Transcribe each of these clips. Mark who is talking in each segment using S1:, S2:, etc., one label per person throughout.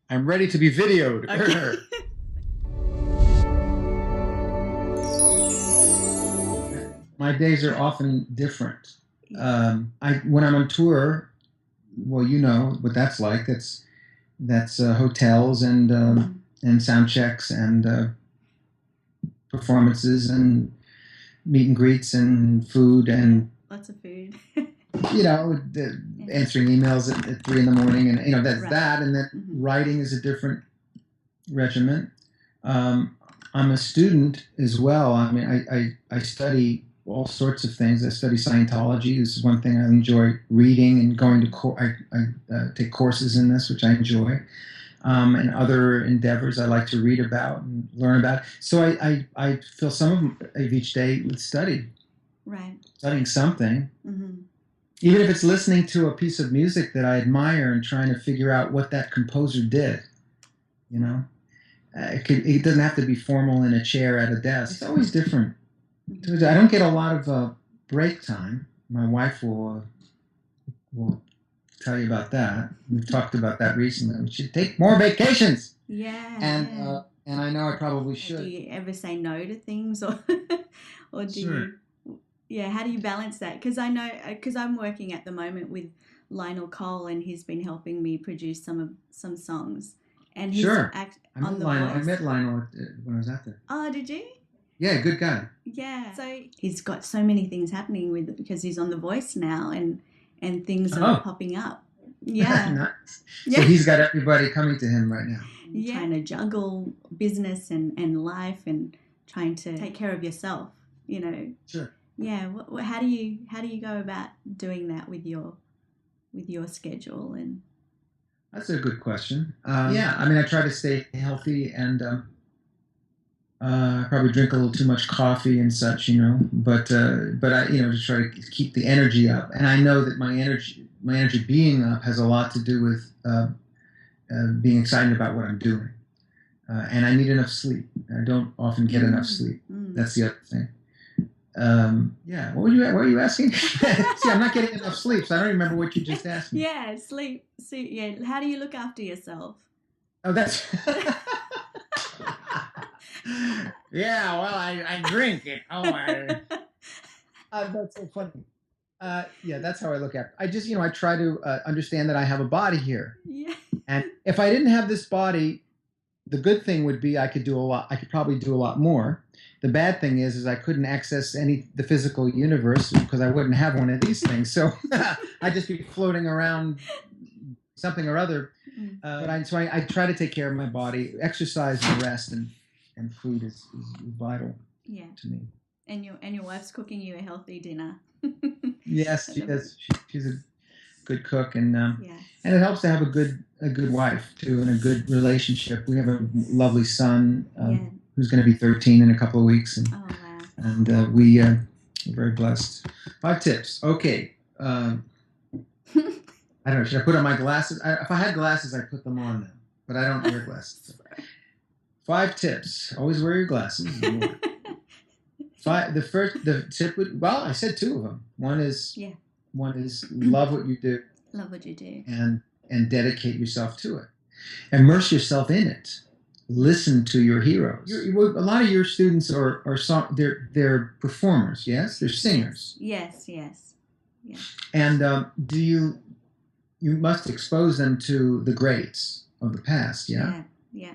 S1: I'm ready to be videoed.
S2: Okay.
S1: My days are often different.
S2: Yeah.
S1: I when I'm on tour, well, you know what that's like. That's hotels and sound checks and performances and meet and greets and food and
S2: Lots of food. Yeah.
S1: answering emails at 3 in the morning, and that's
S2: Right.
S1: that. And then
S2: Hmm.
S1: writing is a different regiment. I'm a student as well. I mean, I study all sorts of things. I study Scientology. This is one thing I enjoy reading and going to. I take courses in this, which I enjoy, and other endeavors I like to read about and learn about. So I fill some of each day with study,
S2: Right.
S1: studying something.
S2: Hmm.
S1: Even if it's listening to a piece of music that I admire and trying to figure out what that composer did, you know. It doesn't have to be formal in a chair at a desk. It's always different.
S2: Hmm.
S1: I don't get a lot of break time. My wife will tell you about that. We've talked about that recently. We should take more vacations.
S2: Yeah.
S1: And
S2: Yeah.
S1: and I know I probably
S2: Do
S1: should.
S2: you ever say no to things, or or do
S1: Sure.
S2: you? Yeah. How do you balance that? Because I know, because I'm working at the moment with Lionel Cole, and he's been helping me produce some songs, and he's
S1: Sure.
S2: on The Voice.
S1: I met Lionel when I was out there.
S2: Oh, did you?
S1: Yeah, good guy.
S2: Yeah. So he's got so many things happening with, because he's on The Voice now, and things are popping up. Yeah.
S1: Nice.
S2: Yeah.
S1: So he's got everybody coming to him right now.
S2: Yeah. Trying to juggle business and life, and trying to take care of yourself,
S1: Sure.
S2: Yeah. How do you go about doing that with your schedule? And
S1: That's a good question. Yeah, I mean, I try to stay healthy and probably drink a little too much coffee and such, But I, to try to keep the energy up. And I know that my energy being up has a lot to do with being excited about what I'm doing. And I need enough sleep. I don't often get enough sleep. That's the other thing. Yeah. What were you asking? See, I'm not getting enough sleep, so I don't remember what you just asked me.
S2: Yeah, sleep. Yeah. How do you look after yourself?
S1: Oh, that's. Yeah. Well, I drink it. Oh, that's so funny. Yeah, that's how I look at it. I just, I try to understand that I have a body here,
S2: Yeah.
S1: and if I didn't have this body, the good thing would be I could do a lot. I could probably do a lot more. The bad thing is I couldn't access the physical universe because I wouldn't have one of these things. So I'd just be floating around something or other. But I try to take care of my body. Exercise and rest and food is vital.
S2: Yeah.
S1: To me.
S2: And your wife's cooking you a healthy dinner.
S1: Yes, she does. She's a good cook, and
S2: Yeah.
S1: and it helps to have a good wife too, and a good relationship. We have a lovely son who's going to be 13 in a couple of weeks, and
S2: Oh, wow.
S1: and we're very blessed. 5 tips. Okay. I don't know. Should I put on my glasses? If I had glasses, I'd put them on now, but I don't wear glasses. 5 tips. Always wear your glasses. The tip would, well, I said 2 of them. One is love what you do.
S2: Love what you do.
S1: And dedicate yourself to it. Immerse yourself in it. Listen to your heroes. A lot of your students they're performers. Yes, they're singers.
S2: Yes. Yeah.
S1: And you must expose them to the greats of the past. Yeah.
S2: Yeah.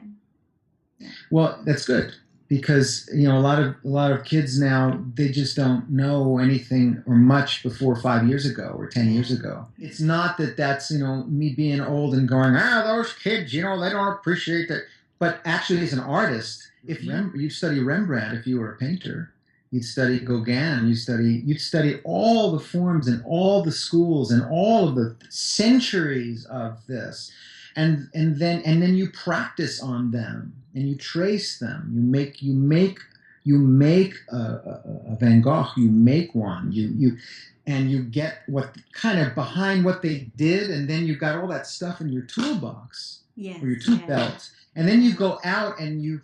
S1: Well, that's good, because a lot of kids now, they just don't know anything or much before 5 years ago or 10 years ago. It's not that's me being old and going, those kids, they don't appreciate that. But actually, as an artist, if you study Rembrandt, if you were a painter, you'd study Gauguin, you'd study all the forms and all the schools and all of the centuries of this, and then you practice on them and you trace them. You make a Van Gogh. You make one. And you get what kind of behind what they did, and then you've got all that stuff in your toolbox or your tool belt. And then you go out and you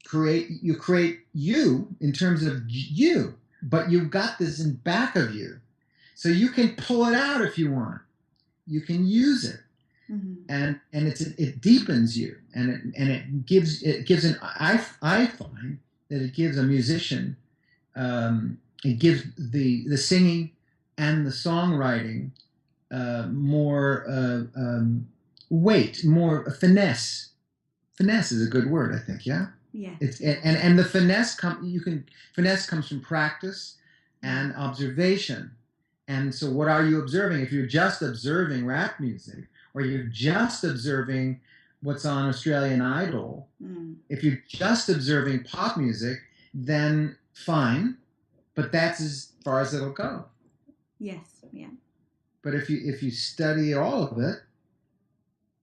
S1: create you in terms of you, but you've got this in back of you, so you can pull it out if you want. You can use it. and it deepens you, and it gives an I find that it gives a musician, it gives the singing and the songwriting more weight, more finesse. Finesse is a good word, I think. Yeah.
S2: Yeah.
S1: It's and the finesse finesse comes from practice and observation. And so, what are you observing? If you're just observing rap music, or you're just observing what's on Australian Idol, if you're just observing pop music, then fine, but that's as far as it'll go.
S2: Yes, yeah.
S1: But if you study all of it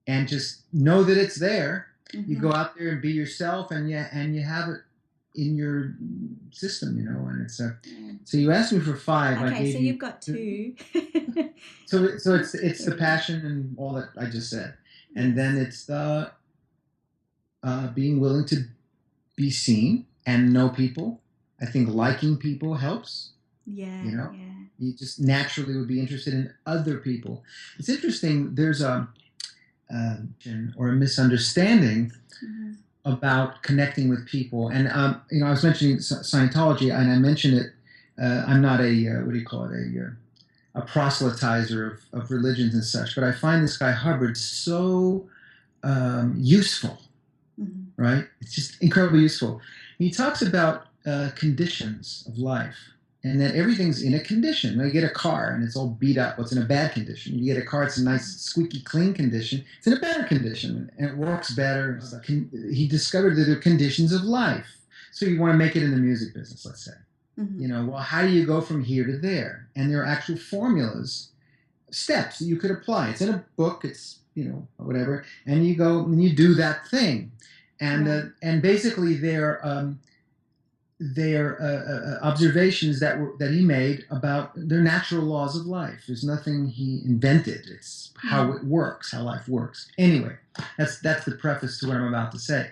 S1: and just know that it's there, you go out there and be yourself, and you have it in your system, and it's so you asked me for 5.
S2: Okay, so you've got 2.
S1: so it's the passion and all that I just said, and then it's the being willing to be seen and know people. I think liking people helps.
S2: Yeah.
S1: You just naturally would be interested in other people. It's interesting. There's a misunderstanding about connecting with people. And, I was mentioning Scientology, and I mentioned it. I'm not a, a proselytizer of religions and such, but I find this guy Hubbard so useful, right? It's just incredibly useful. He talks about conditions of life, and that everything's in a condition. You get a car and it's all beat up. Well, it's in a bad condition. You get a car, it's a nice, squeaky, clean condition. It's in a better condition and it works better. He discovered that there are conditions of life. So you want to make it in the music business, let's say. Well, how do you go from here to there? And there are actual formulas, steps that you could apply. It's in a book, it's, whatever. And you go and you do that thing. And basically they're observations that he made about their natural laws of life. There's nothing he invented. It's how it works, how life works. Anyway, that's the preface to what I'm about to say.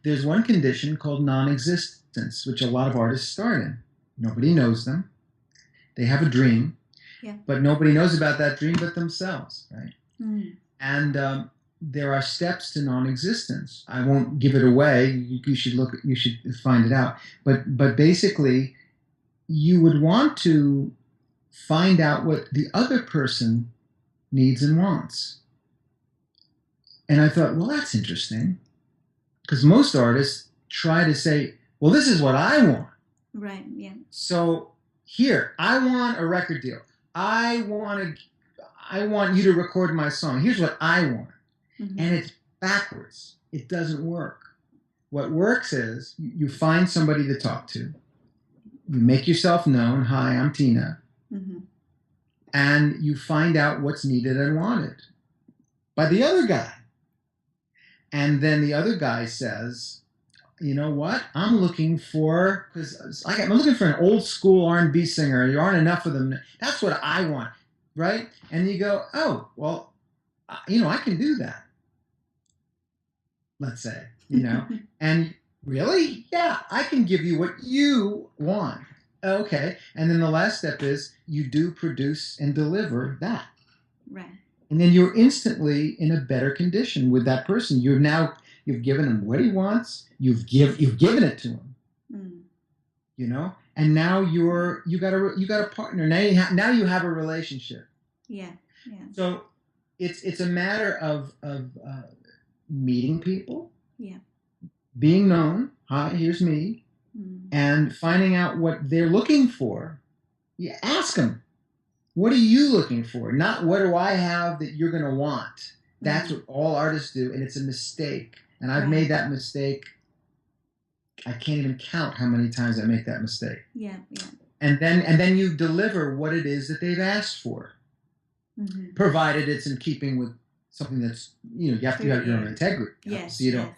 S1: There's one condition called non-existence, which a lot of artists start in. Nobody knows them. They have a dream, but nobody knows about that dream but themselves, right? And there are steps to non-existence. I won't give it away. You should find it out. But basically, you would want to find out what the other person needs and wants. And I thought, well, that's interesting, because most artists try to say, well, this is what I want.
S2: Right. Yeah.
S1: So here, I want a record deal. I want you to record my song. Here's what I want. And it's backwards. It doesn't work. What works is you find somebody to talk to. You make yourself known. Hi, I'm Tina. And you find out what's needed and wanted by the other guy. And then the other guy says, you know what? I'm looking for an old school R&B singer. There aren't enough of them. That's what I want, right? And you go, oh, well, I can do that. Let's say, and really? Yeah, I can give you what you want. Okay. And then the last step is you do produce and deliver that.
S2: Right. And
S1: then you're instantly in a better condition with that person. You've given him what he wants. You've given it to him. And now you got a partner. Now you have a relationship.
S2: Yeah. Yeah.
S1: So it's a matter of meeting people, being known. Hi, here's me, and finding out what they're looking for. You ask them, what are you looking for? Not what do I have that you're going to want. That's what all artists do, and it's a mistake. And I've made that mistake. I can't even count how many times I make that mistake.
S2: Yeah, yeah.
S1: And then you deliver what it is that they've asked for, provided it's in keeping with something that's, you have to have your own integrity.
S2: Yes.
S1: So you don't,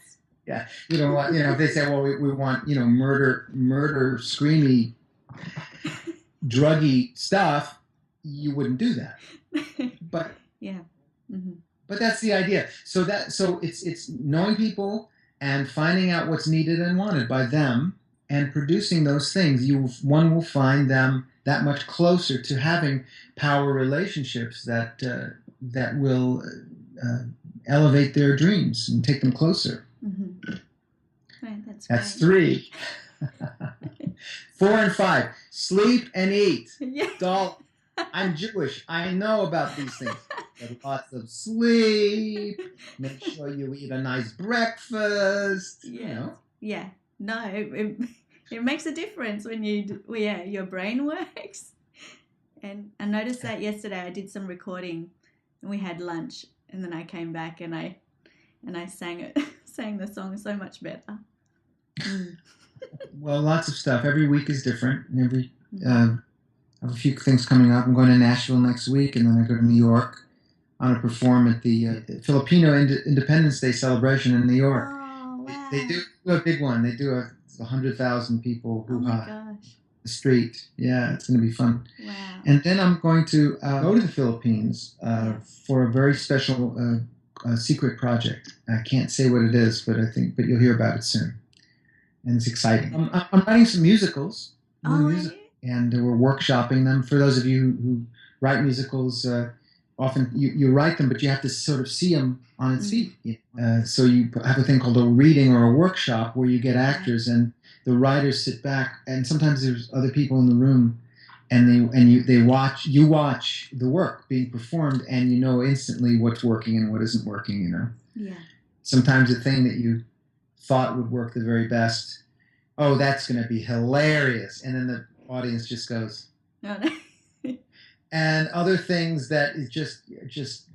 S1: you don't want, if they say, well, we want, murder, screamy, druggy stuff, you wouldn't do that. But but that's the idea. So it's knowing people and finding out what's needed and wanted by them and producing those things. One will find them that much closer to having power relationships that will elevate their dreams and take them closer.
S2: Mm-hmm. Right,
S1: That's
S2: great.
S1: 3. 4 and 5. Sleep and eat.
S2: Yeah.
S1: Doll. I'm Jewish. I know about these things. Get lots of sleep. Make sure you eat a nice breakfast.
S2: Yeah.
S1: You know.
S2: Yeah. No, it makes a difference when your brain works. And I noticed that yesterday. I did some recording, and we had lunch, and then I came back and I sang the song so much better.
S1: Well, lots of stuff. Every week is different. And I have a few things coming up. I'm going to Nashville next week, and then I go to New York. I'm going to perform at the Filipino Independence Day celebration in New York.
S2: Oh, wow.
S1: They do a big one. They do 100,000 people
S2: Oh my
S1: hoo-ha.
S2: gosh.
S1: The street. Yeah, it's going to be fun.
S2: Wow.
S1: And then I'm going to go to the Philippines for a very special secret project. I can't say what it is, but you'll hear about it soon. And it's exciting. I'm writing some musicals. And we're workshopping them. For those of you who write musicals, often you write them, but you have to sort of see them on its feet. So you have a thing called a reading or a workshop where you get actors and the writers sit back, and sometimes there's other people in the room, and you watch the work being performed, and you know instantly what's working and what isn't working. You know.
S2: Yeah.
S1: Sometimes the thing that you thought would work the very best, oh, that's going to be hilarious, and then the audience just goes.
S2: No.
S1: And other things that is just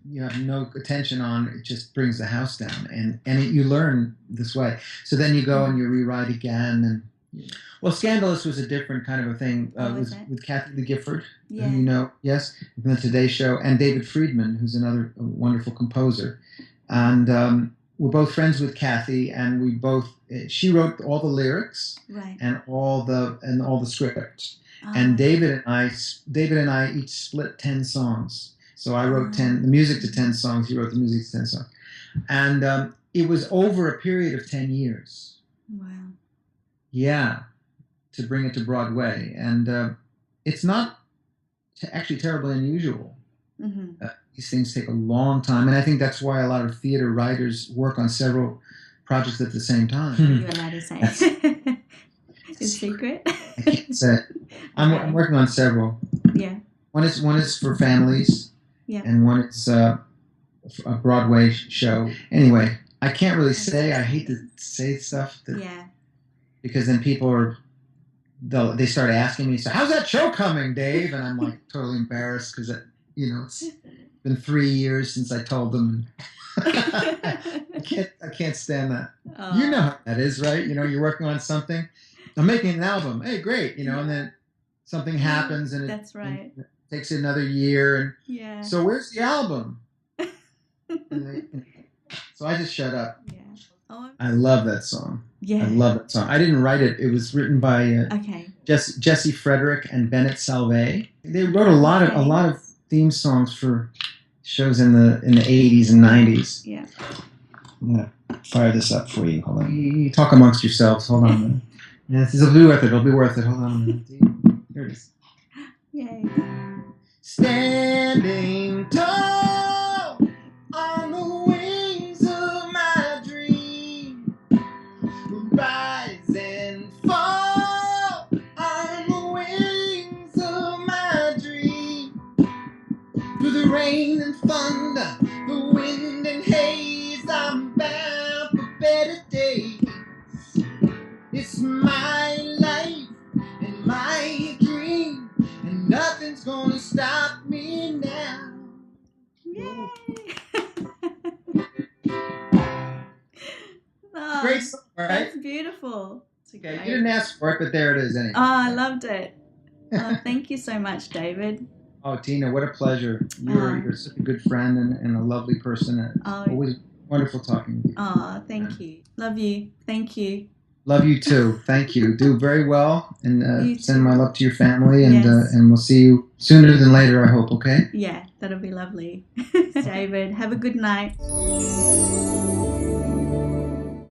S1: you have no attention on, it just brings the house down, and you learn this way. So then you go and you rewrite again, and well, Scandalous was a different kind of a thing. It was with Kathy Lee Gifford, who you know, yes, from the Today Show, and David Friedman, who's another wonderful composer, and we're both friends with Kathy, and she wrote all the lyrics and all the script. And David and I each split 10 songs. So I wrote the music to 10 songs. He wrote the music to 10 songs. And it was over a period of 10 years.
S2: Wow.
S1: Yeah, to bring it to Broadway. And it's not actually terribly unusual.
S2: Mm-hmm.
S1: These things take a long time. And I think that's why a lot of theater writers work on several projects at the same time.
S2: You're allowed to say it. It's a secret.
S1: I can't say it. I'm working on several.
S2: Yeah.
S1: One is for families. Yeah. And one is a Broadway show. Anyway, I can't really say. I hate to say stuff. Because then people they start asking me, so how's that show coming, Dave? And I'm like totally embarrassed because it's been 3 years since I told them. I can't stand that. You know how that is, right? You're working on something. I'm making an album. Hey, great. And then something happens and it takes another year. And so where's the album? So I just shut up. Yeah. I love that song. Yeah. I love that song. I didn't write it. It was written by Jesse Frederick and Bennett Salve. They wrote a lot of theme songs for shows in the 80s and 90s. Yeah. I'm gonna fire this up for you. Hold on. You talk amongst yourselves. Hold on a minute. Yes, it'll be worth it. It'll be worth it. Hold on a minute. Here it is.
S2: Yay.
S1: Standing tall on the wings of my dream, rise and fall on the wings of my dream, through the rain and thunder, the wind and haze, I'm bound for better days. It's my life and my dream, and nothing's gonna stop me now.
S2: Yay!
S1: Great song, right?
S2: That's beautiful.
S1: Okay, you didn't ask for it, but there it is anyway.
S2: Oh, I loved it. Thank you so much, David.
S1: Oh, Tina, what a pleasure. You're such a good friend and a lovely person. It's always wonderful talking to you.
S2: Oh, thank you. Love you. Thank you.
S1: Love you too. Thank you. Do very well, and send my love to your family, and we'll see you sooner than later, I hope, okay?
S2: Yeah, that'll be lovely. David, have a good night.